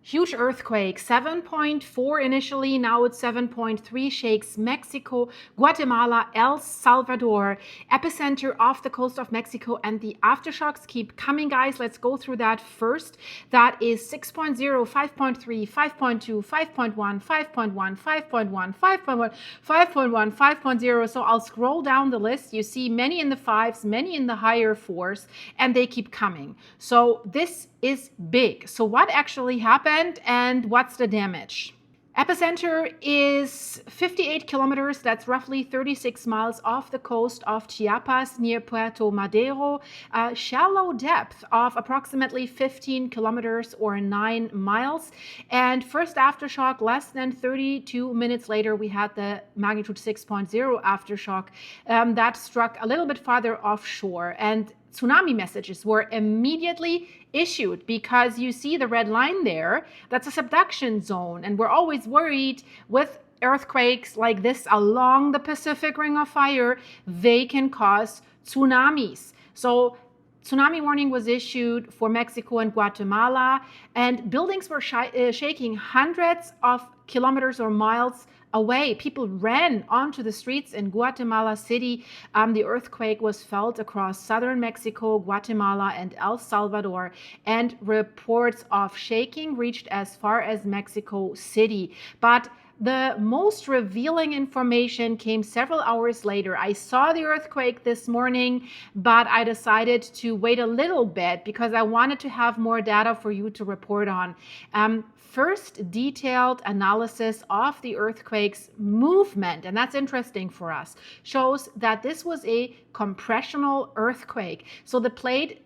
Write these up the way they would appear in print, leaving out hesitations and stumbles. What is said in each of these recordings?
Huge earthquake, 7.4 initially, now it's 7.3, shakes Mexico, Guatemala, El Salvador, epicenter off the coast of Mexico, and the aftershocks keep coming, guys. Let's go through that first. That is 6.0, 5.3, 5.2, 5.1, 5.1, 5.1, 5.1, 5.1, 5.0. So I'll scroll down the list. You see many in the fives, many in the higher fours, and they keep coming. So this is big. So what actually happened and what's the damage? Epicenter is 58 kilometers, that's roughly 36 miles off the coast of Chiapas near Puerto Madero, a shallow depth of approximately 15 kilometers or 9 miles. And first aftershock, less than 32 minutes later, we had the magnitude 6.0 aftershock that struck a little bit farther offshore. And tsunami messages were immediately issued because you see the red line there, that's a subduction zone. And we're always worried with earthquakes like this along the Pacific Ring of Fire, they can cause tsunamis. So tsunami warning was issued for Mexico and Guatemala, and buildings were shaking hundreds of kilometers or miles away. People ran onto the streets in Guatemala City. The earthquake was felt across southern Mexico, Guatemala, and El Salvador, and reports of shaking reached as far as Mexico City. But the most revealing information came several hours later. I saw the earthquake this morning, but I decided to wait a little bit because I wanted to have more data for you to report on. First detailed analysis of the earthquake's movement, and that's interesting for us, shows that this was a compressional earthquake. So the plate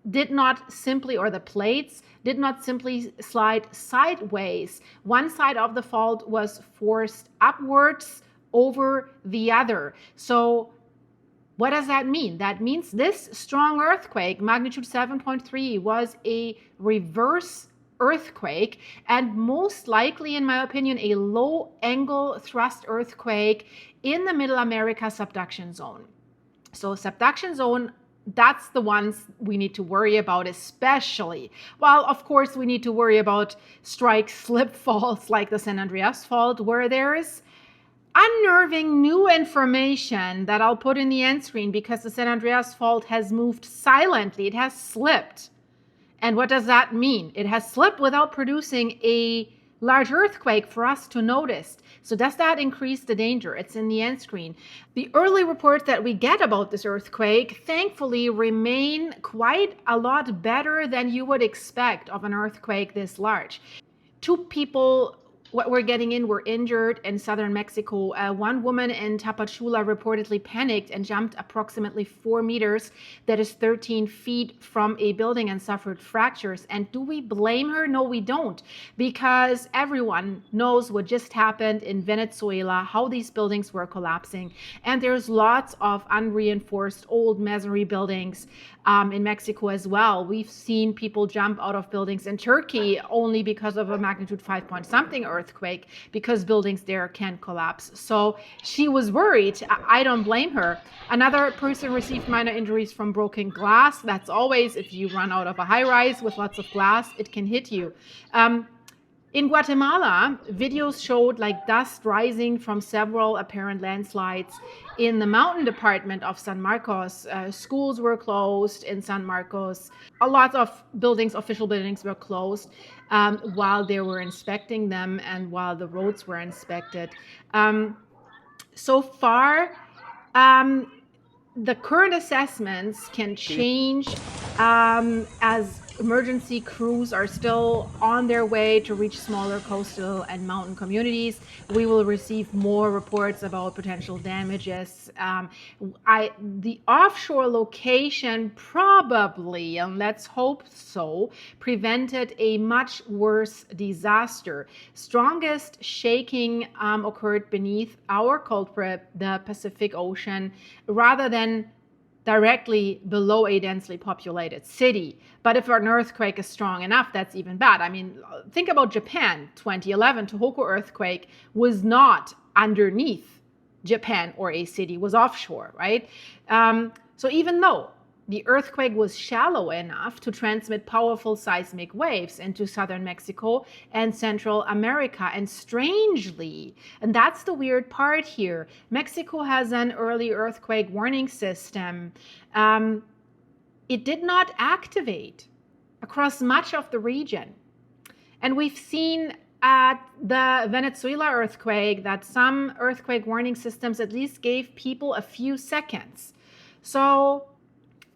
did not simply, or the plates did not simply slide sideways. One side of the fault was forced upwards over the other. So what does that mean? That means this strong earthquake, magnitude 7.3, was a reverse earthquake, and most likely, in my opinion, a low angle thrust earthquake in the Middle America subduction zone. So subduction zone, that's the ones we need to worry about, especially. Well, of course, we need to worry about strike slip faults like the San Andreas fault, where there is unnerving new information that I'll put in the end screen because the San Andreas fault has moved silently. It has slipped. And what does that mean? It has slipped without producing a large earthquake for us to notice. So does that increase the danger? It's in the end screen. The early reports that we get about this earthquake, thankfully, remain quite a lot better than you would expect of an earthquake this large. 2 people what we're getting in were injured in southern Mexico. One woman in Tapachula reportedly panicked and jumped approximately 4 meters, that is 13 feet from a building, and suffered fractures. And do we blame her? No, we don't, because everyone knows what just happened in Venezuela, how these buildings were collapsing. And there's lots of unreinforced old masonry buildings in Mexico as well. We've seen people jump out of buildings in Turkey only because of a magnitude 5 point something earthquake, because buildings there can collapse. So she was worried. I don't blame her. Another person received minor injuries from broken glass. That's always, if you run out of a high rise with lots of glass, it can hit you. In Guatemala, videos showed like dust rising from several apparent landslides in the mountain department of San Marcos. Schools were closed in San Marcos. A lot of buildings, official buildings, were closed while they were inspecting them and while the roads were inspected. So far, the current assessments can change as emergency crews are still on their way to reach smaller coastal and mountain communities. We will receive more reports about potential damages. The offshore location probably, and let's hope so, prevented a much worse disaster. Strongest shaking occurred beneath our culprit, the Pacific Ocean, rather than directly below a densely populated city. But if an earthquake is strong enough, that's even bad. I mean, think about Japan. 2011 Tohoku earthquake was not underneath Japan or a city, was offshore, right? So even though the earthquake was shallow enough to transmit powerful seismic waves into southern Mexico and Central America. And strangely, and that's the weird part here, Mexico has an early earthquake warning system. It did not activate across much of the region. And we've seen at the Venezuela earthquake that some earthquake warning systems at least gave people a few seconds. So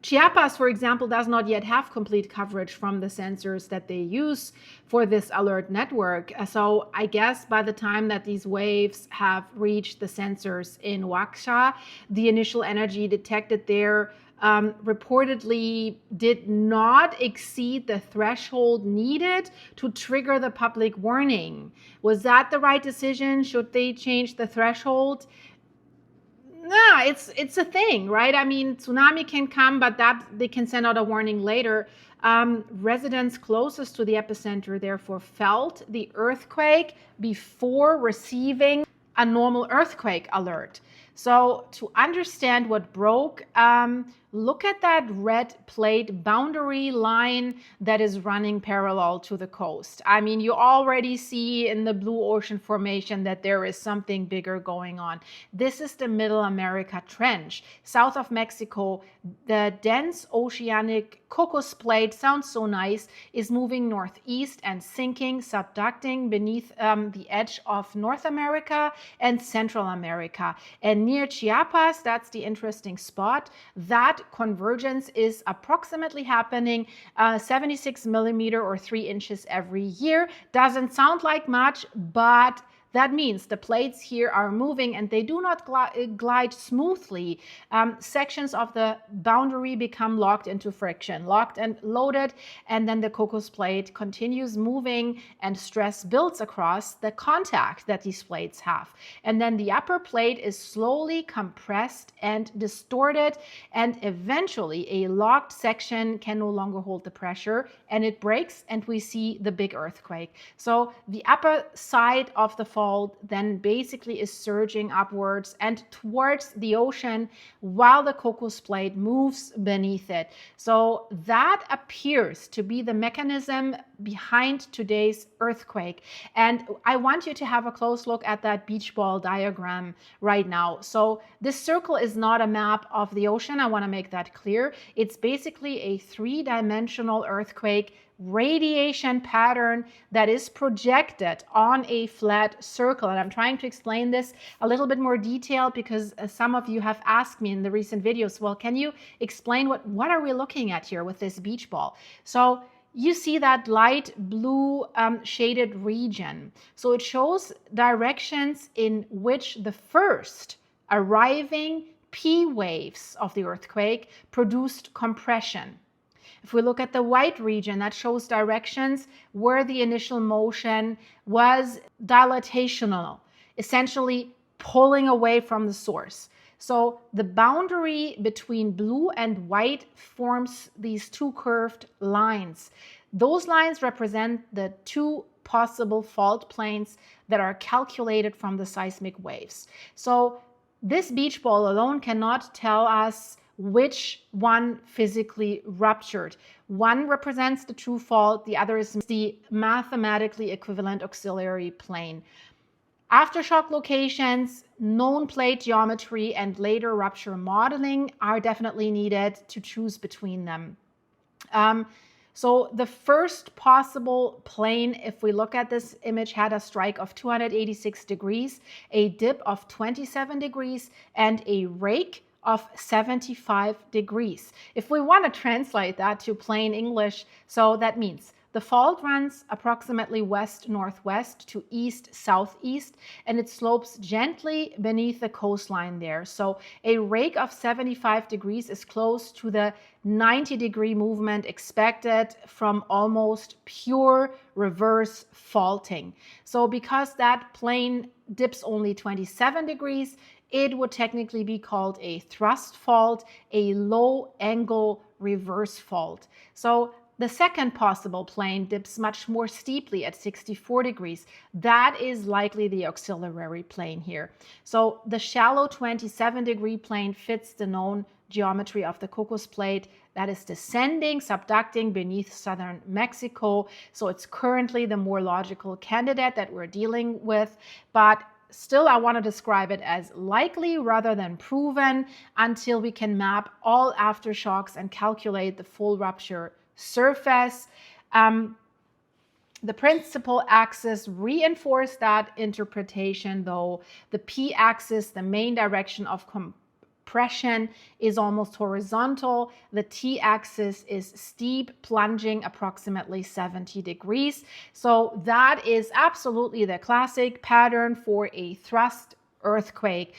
Chiapas, for example, does not yet have complete coverage from the sensors that they use for this alert network. So I guess by the time that these waves have reached the sensors in Oaxaca, the initial energy detected there reportedly did not exceed the threshold needed to trigger the public warning. Was that the right decision? Should they change the threshold? Nah, it's a thing, right? I mean, tsunami can come, but that they can send out a warning later. Residents closest to the epicenter therefore felt the earthquake before receiving a normal earthquake alert. So to understand what broke, look at that red plate boundary line that is running parallel to the coast. I mean, you already see in the Blue Ocean Formation that there is something bigger going on. This is the Middle America Trench. South of Mexico, the dense oceanic Cocos Plate, sounds so nice, is moving northeast and sinking, subducting beneath the edge of North America and Central America. And near Chiapas, that's the interesting spot, that convergence is approximately happening 76 millimeter or 3 inches every year. Doesn't sound like much, but that means the plates here are moving and they do not glide smoothly. Sections of the boundary become locked into friction, locked and loaded, and then the Cocos Plate continues moving and stress builds across the contact that these plates have. And then the upper plate is slowly compressed and distorted, and eventually a locked section can no longer hold the pressure and it breaks and we see the big earthquake. So the upper side of the fault then basically is surging upwards and towards the ocean while the Cocos Plate moves beneath it. So that appears to be the mechanism behind today's earthquake. And I want you to have a close look at that beach ball diagram right now. So this circle is not a map of the ocean. I want to make that clear. It's basically a three-dimensional earthquake radiation pattern that is projected on a flat circle. And I'm trying to explain this a little bit more detailed because some of you have asked me in the recent videos, well, can you explain what are we looking at here with this beach ball? So you see that light blue shaded region. So it shows directions in which the first arriving P waves of the earthquake produced compression. If we look at the white region, that shows directions where the initial motion was dilatational, essentially pulling away from the source. So the boundary between blue and white forms these two curved lines. Those lines represent the two possible fault planes that are calculated from the seismic waves. So this beach ball alone cannot tell us which one physically ruptured. One represents the true fault, the other is the mathematically equivalent auxiliary plane. Aftershock locations, known plate geometry, and later rupture modeling are definitely needed to choose between them. So the first possible plane, if we look at this image, had a strike of 286 degrees, a dip of 27 degrees, and a rake of 75 degrees. If we want to translate that to plain English, so that means the fault runs approximately west-northwest to east-southeast, and it slopes gently beneath the coastline there. So a rake of 75 degrees is close to the 90-degree movement expected from almost pure reverse faulting. So because that plane dips only 27 degrees, it would technically be called a thrust fault, a low angle reverse fault. So the second possible plane dips much more steeply at 64 degrees. That is likely the auxiliary plane here. So the shallow 27-degree plane fits the known geometry of the Cocos Plate that is descending, subducting beneath southern Mexico. So it's currently the more logical candidate that we're dealing with, but still I want to describe it as likely rather than proven until we can map all aftershocks and calculate the full rupture surface. The principal axis reinforced that interpretation, though the p-axis, the main direction of compression, is almost horizontal. The t-axis is steep, plunging approximately 70 degrees. So that is absolutely the classic pattern for a thrust earthquake.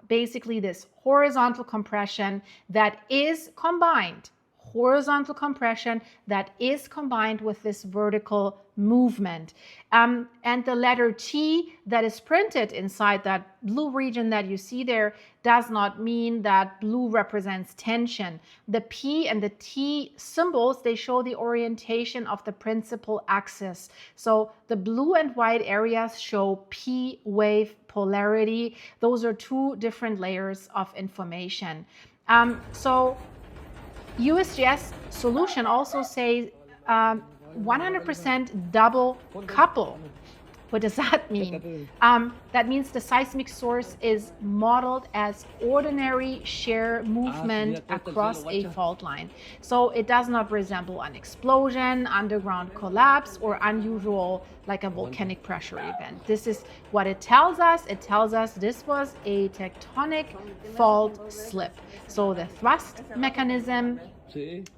Basically this horizontal compression that is combined with this vertical movement. And the letter T that is printed inside that blue region that you see there does not mean that blue represents tension. The P and the T symbols, they show the orientation of the principal axis. So the blue and white areas show P wave polarity. Those are two different layers of information. So USGS solution also says 100% double couple. What does that mean? That means the seismic source is modeled as ordinary shear movement across a fault line. So it does not resemble an explosion, underground collapse, or unusual like a volcanic pressure event. This is what it tells us. It tells us this was a tectonic fault slip. So the thrust mechanism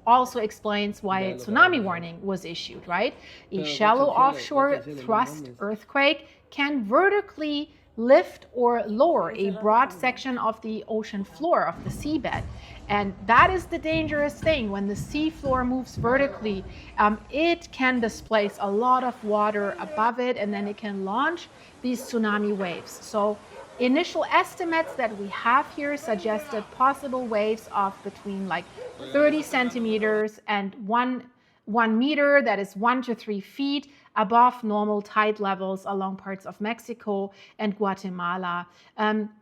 also explains why a tsunami warning was issued, right? A shallow offshore thrust earthquake can vertically lift or lower a broad section of the ocean floor, of the seabed. And that is the dangerous thing. When the sea floor moves vertically, it can displace a lot of water above it, and then it can launch these tsunami waves. So initial estimates that we have here suggested possible waves of between like 30 centimeters and 1 meter, that is 1 to 3 feet above normal tide levels along parts of Mexico and Guatemala.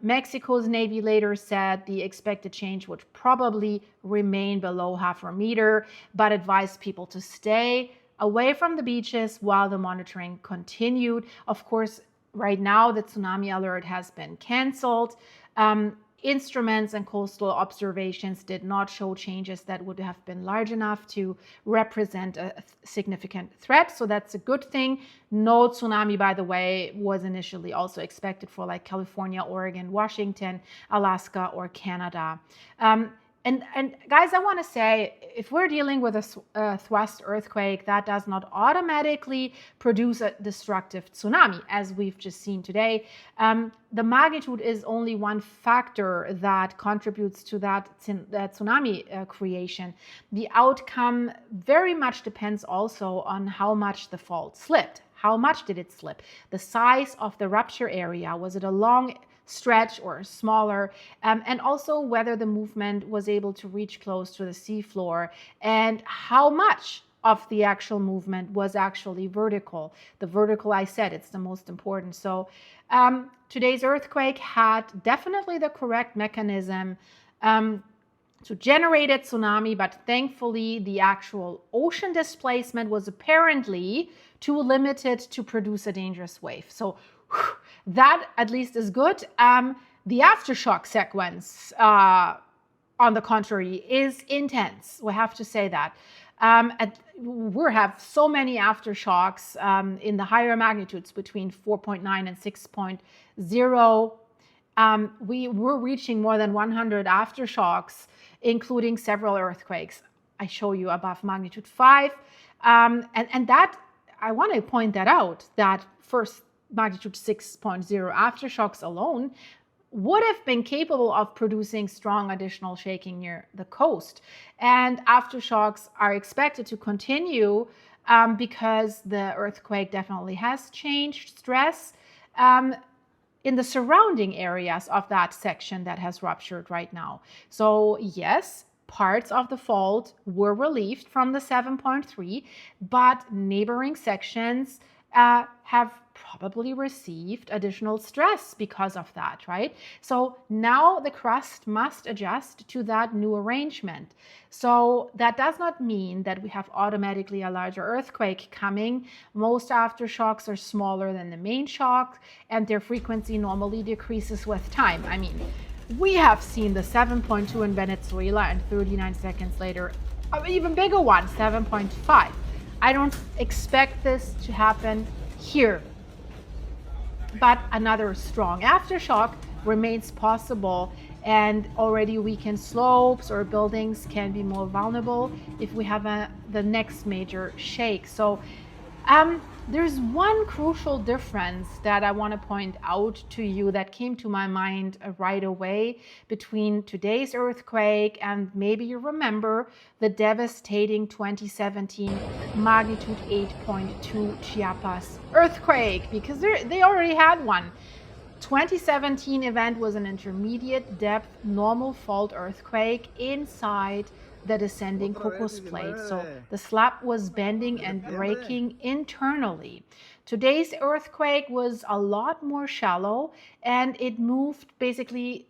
Mexico's Navy later said the expected change would probably remain below 0.5 meter, but advised people to stay away from the beaches while the monitoring continued. Of course, right now, the tsunami alert has been canceled. Instruments and coastal observations did not show changes that would have been large enough to represent a significant threat. So that's a good thing. No tsunami, by the way, was initially also expected for like California, Oregon, Washington, Alaska, or Canada. And guys, I want to say, if we're dealing with a thrust earthquake, that does not automatically produce a destructive tsunami, as we've just seen today. The magnitude is only one factor that contributes to that tsunami creation. The outcome very much depends also on how much the fault slipped. How much did it slip? The size of the rupture area, was it a long stretch or smaller, and also whether the movement was able to reach close to the seafloor, and how much of the actual movement was actually vertical. The vertical, I said, it's the most important. So today's earthquake had definitely the correct mechanism to generate a tsunami, but thankfully the actual ocean displacement was apparently too limited to produce a dangerous wave. So that at least is good. The aftershock sequence, on the contrary, is intense. We have to say that. We have so many aftershocks in the higher magnitudes between 4.9 and 6.0. We were reaching more than 100 aftershocks, including several earthquakes. I show you above magnitude 5. And that, I want to point that out, that first magnitude 6.0 aftershocks alone would have been capable of producing strong additional shaking near the coast. And aftershocks are expected to continue because the earthquake definitely has changed stress in the surrounding areas of that section that has ruptured right now. So yes, parts of the fault were relieved from the 7.3, but neighboring sections have probably received additional stress because of that, right? So now the crust must adjust to that new arrangement. So that does not mean that we have automatically a larger earthquake coming. Most aftershocks are smaller than the main shock, and their frequency normally decreases with time. I mean, we have seen the 7.2 in Venezuela, and 39 seconds later, an even bigger one, 7.5. I don't expect this to happen here. But another strong aftershock remains possible, and already weakened slopes or buildings can be more vulnerable if we have the next major shake. So there's one crucial difference that I want to point out to you that came to my mind right away between today's earthquake and maybe you remember the devastating 2017 magnitude 8.2 Chiapas earthquake, because they already had one. 2017 event was an intermediate depth normal fault earthquake inside the descending Cocos plate. So the slab was bending and breaking internally. Today's earthquake was a lot more shallow, and it moved basically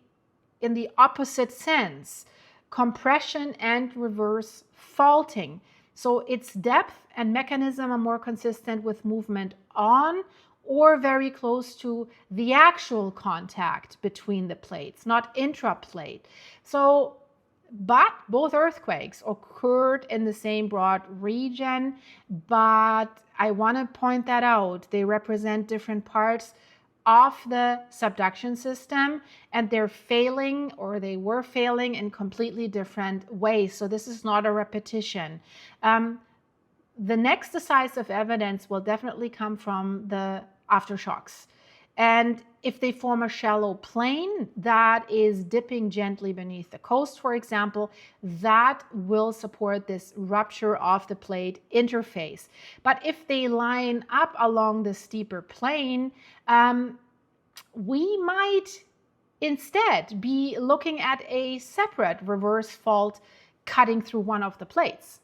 in the opposite sense, compression and reverse faulting. So its depth and mechanism are more consistent with movement on or very close to the actual contact between the plates, not intraplate. So, but both earthquakes occurred in the same broad region, but I want to point that out. They represent different parts of the subduction system, and they're failing, or they were failing, in completely different ways. So this is not a repetition. The next decisive evidence will definitely come from the aftershocks. And if they form a shallow plane that is dipping gently beneath the coast, for example, that will support this rupture of the plate interface. But if they line up along the steeper plane, we might instead be looking at a separate reverse fault cutting through one of the plates.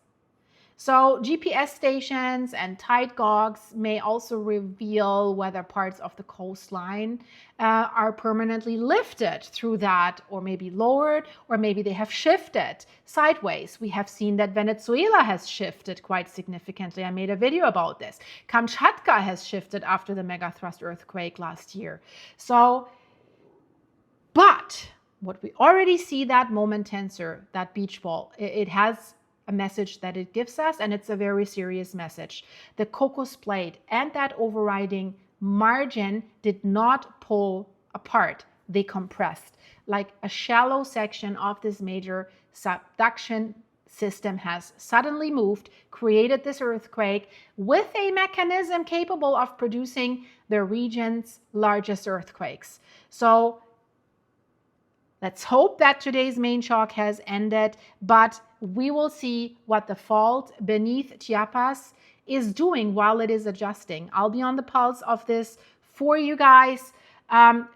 So GPS stations and tide gogs may also reveal whether parts of the coastline are permanently lifted through that, or maybe lowered, or maybe they have shifted sideways. We have seen that Venezuela has shifted quite significantly. I made a video about this. Kamchatka has shifted after the megathrust earthquake last year. So, but what we already see, that moment tensor, that beach ball, it has a message that it gives us, and it's a very serious message. The Cocos plate and that overriding margin did not pull apart. They compressed. Like a shallow section of this major subduction system has suddenly moved, created this earthquake with a mechanism capable of producing the region's largest earthquakes. So let's hope that today's main shock has ended, but we will see what the fault beneath Chiapas is doing while it is adjusting. I'll be on the pulse of this for you guys.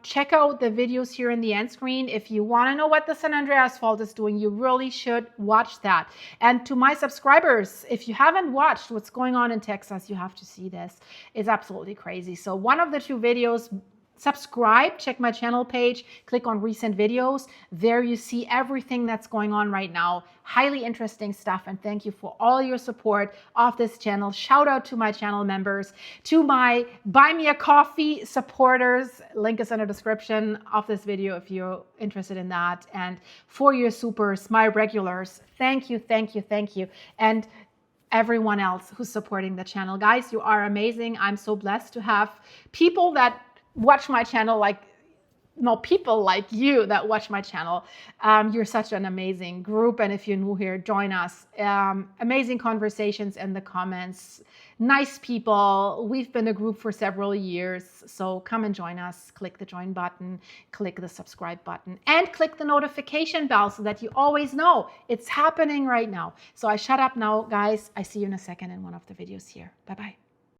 Check out the videos here in the end screen. If you want to know what the San Andreas fault is doing, you really should watch that. And to my subscribers, if you haven't watched what's going on in Texas, you have to see this. It's absolutely crazy. So one of the two videos, subscribe, check my channel page, click on recent videos. There you see everything that's going on right now. Highly interesting stuff, and thank you for all your support of this channel. Shout out to my channel members, to my Buy Me a Coffee supporters. Link is in the description of this video if you're interested in that. And for your supers, my regulars, thank you, thank you, thank you. And everyone else who's supporting the channel. Guys, you are amazing. I'm so blessed to have people that watch my channel, people like you that watch my channel. You're such an amazing group, and if you're new here, join us. Amazing conversations in the comments, nice people. We've been a group for several years, so come and join us. Click the join button, click the subscribe button, and click the notification bell so that you always know it's happening right now. So I shut up now, guys. I see you in a second in one of the videos here. Bye-bye.